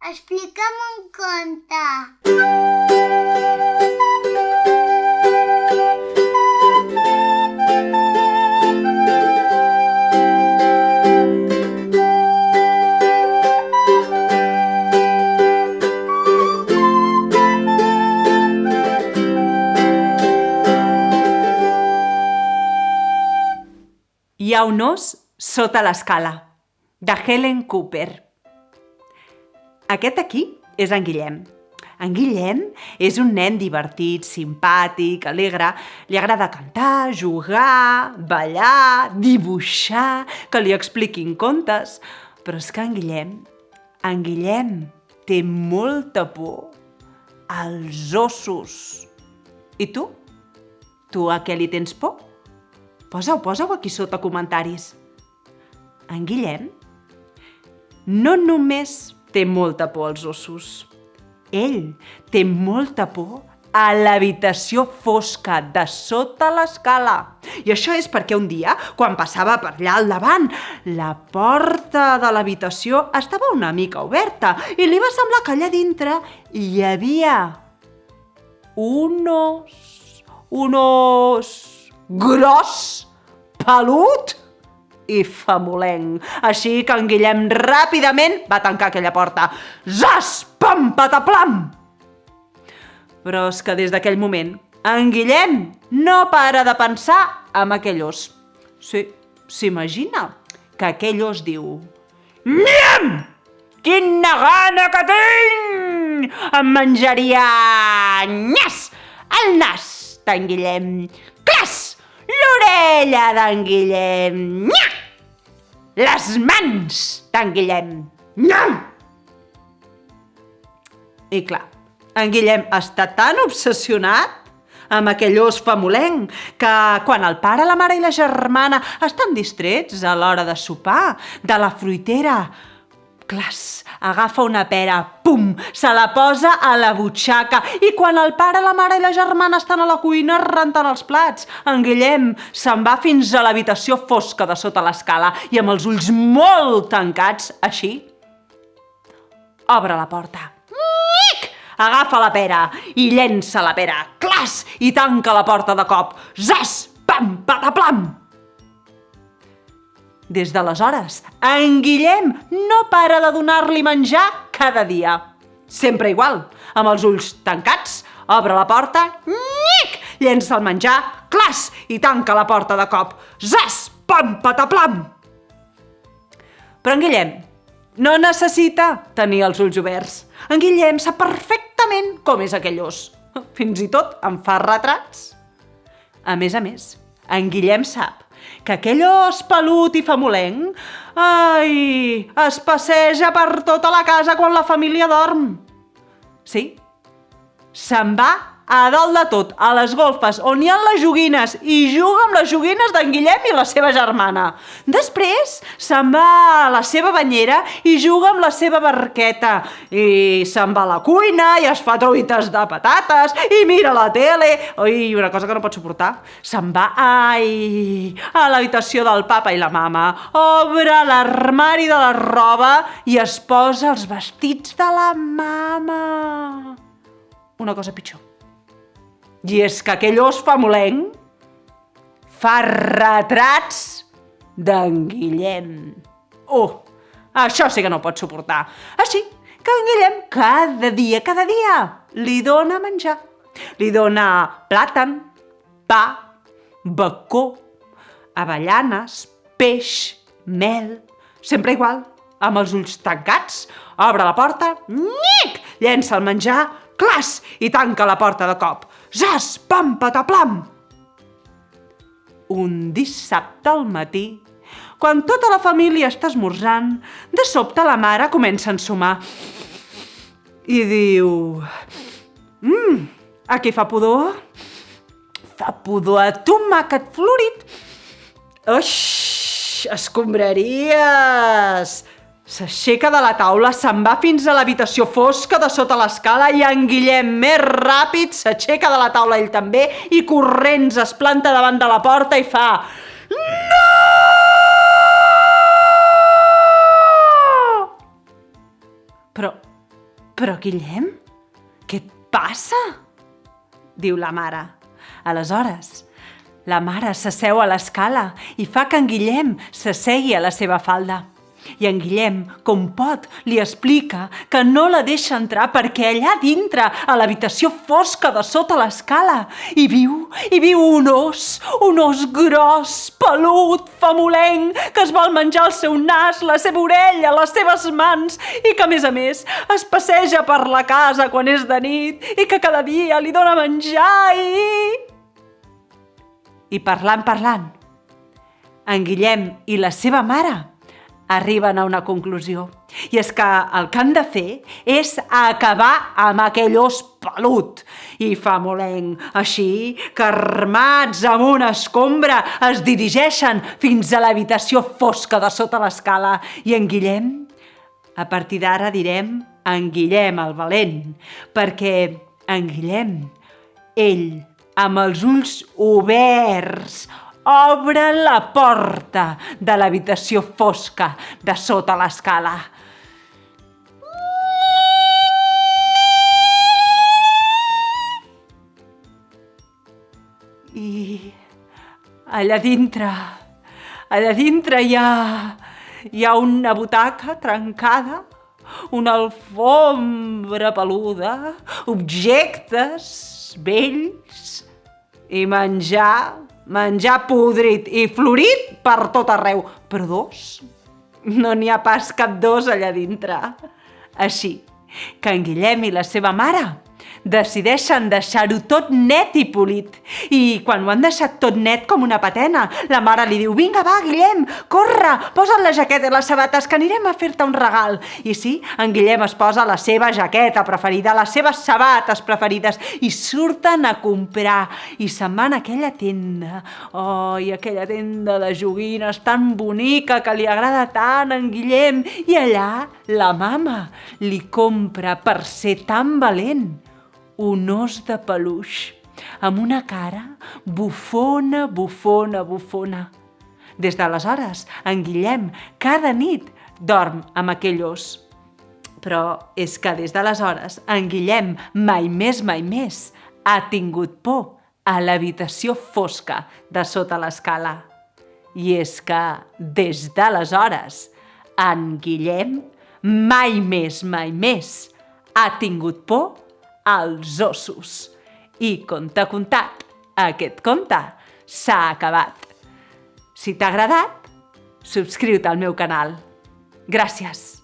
Explica'm un conte. Hi ha un os sota l'escala, de Helen Cooper. Aquest aquí és en Guillem. En Guillem és un nen divertit, simpàtic, alegre. Li agrada cantar, jugar, ballar, dibuixar, que li expliquin contes. Però és que en Guillem té molta por als ossos. I tu? Tu a què li tens por? Posa-ho aquí sota comentaris. En Guillem no només té molta por als ossos. Ell té molta por a l'habitació fosca de sota l'escala. I això és perquè un dia, quan passava per allà al davant, la porta de l'habitació estava una mica oberta i li va semblar que allà dintre hi havia un os gros, pelut i famolenc. Així que en Guillem ràpidament va tancar aquella porta. Zas! Pam! Pataplam! Però és que des d'aquell moment en Guillem no para de pensar en aquell os. Sí, s'imagina que aquell os diu: Nyam! Quina gana que tinc! Em menjaria nyas! El nas d'en Guillem. Clas! L'orella d'en Guillem. Nya! Les mans d'en Guillem. Nyam! I clar, en Guillem està tan obsessionat amb aquell os famolenc que quan el pare, la mare i la germana estan distrets a l'hora de sopar, de la fruitera, clas, agafa una pera, pum, se la posa a la butxaca i quan el pare, la mare i la germana estan a la cuina rentant els plats, en Guillem se'n va fins a l'habitació fosca de sota l'escala i amb els ulls molt tancats, així, obre la porta. Agafa la pera i llença la pera, clas, i tanca la porta de cop. Zas! Pam! Pataplam! Des d'aleshores, en Guillem no para de donar-li menjar cada dia. Sempre igual, amb els ulls tancats, obre la porta, nyic, llença el menjar, clas, i tanca la porta de cop. Zas! Pam! Pataplam! Però en Guillem no necessita tenir els ulls oberts. En Guillem sap perfectament com és aquell os. Fins i tot en fa retrats. A més, en Guillem sap que aquell os pelut i famolenc, es passeja per tota la casa quan la família dorm. Sí, se'n va a dalt de tot, a les golfes, on hi ha les joguines, i juga amb les joguines d'en Guillem i la seva germana. Després se'n va a la seva banyera i juga amb la seva barqueta. I se'n va a la cuina i es fa truites de patates i mira la tele. I una cosa que no pot suportar, se'n va a l'habitació del papa i la mama, obre l'armari de la roba i es posa els vestits de la mama. Una cosa pitjor. I és que aquell os famolenc fa retrats d'en Guillem. Això sí que no pot suportar. Així que en Guillem cada dia li dona menjar. Li dona plàtan, pa, bacó, avellanes, peix, mel, sempre igual, amb els ulls tancats, obre la porta, nyic, llença el menjar, clas, i tanca la porta de cop. Zas! Pam! Pataplam! Un dissabte al matí, quan tota la família està esmorzant, de sobte la mare comença a ensumar i diu: aquí fa pudor? Fa pudor a tomàquet florit. Uix! Escombraries! S'aixeca de la taula, se'n va fins a l'habitació fosca de sota l'escala i en Guillem, més ràpid, s'aixeca de la taula ell també i corrents es planta davant de la porta i fa: No! Però Però, Guillem, què et passa? Diu la mare. Aleshores, la mare s'asseu a l'escala i fa que en Guillem s'assegui a la seva falda. I en Guillem, com pot, li explica que no la deixa entrar perquè allà dintre, a l'habitació fosca de sota l'escala, hi viu un os gros, pelut, famolenc, que es vol menjar el seu nas, la seva orella, les seves mans, i que, a més, es passeja per la casa quan és de nit i que cada dia li dona menjar I parlant, en Guillem i la seva mare arriben a una conclusió. I és que el que han de fer és acabar amb aquell os pelut i famolenc. Així que, armats amb una escombra, es dirigeixen fins a l'habitació fosca de sota l'escala. I en Guillem, a partir d'ara direm en Guillem el valent, perquè en Guillem, ell, amb els ulls oberts, obre la porta de l'habitació fosca de sota l'escala. I allà dintre hi ha una butaca trencada, una alfombra peluda, objectes vells i menjar podrit i florit per tot arreu. Però dos? No n'hi ha pas cap dos allà dintre. Així que en Guillem i la seva mare decideixen deixar-ho tot net i polit. I quan ho han deixat tot net com una patena, la mare li diu: «Vinga, va, Guillem, corre, posa't la jaqueta i les sabates, que anirem a fer-te un regal». I sí, en Guillem es posa la seva jaqueta preferida, les seves sabates preferides, i surten a comprar. I se'n van a aquella tenda. Oh, i aquella tenda de joguines tan bonica que li agrada tant a en Guillem. I allà la mama li compra, per ser tan valent, un os de peluix, amb una cara bufona. Des d'aleshores, en Guillem cada nit dorm amb aquell os. Però és que des d'aleshores, en Guillem mai més ha tingut por a l'habitació fosca de sota l'escala. I és que des d'aleshores, en Guillem mai més ha tingut por als ossos. I conte contat, aquest conte s'ha acabat. Si t'ha agradat, subscriu-te al meu canal. Gràcies!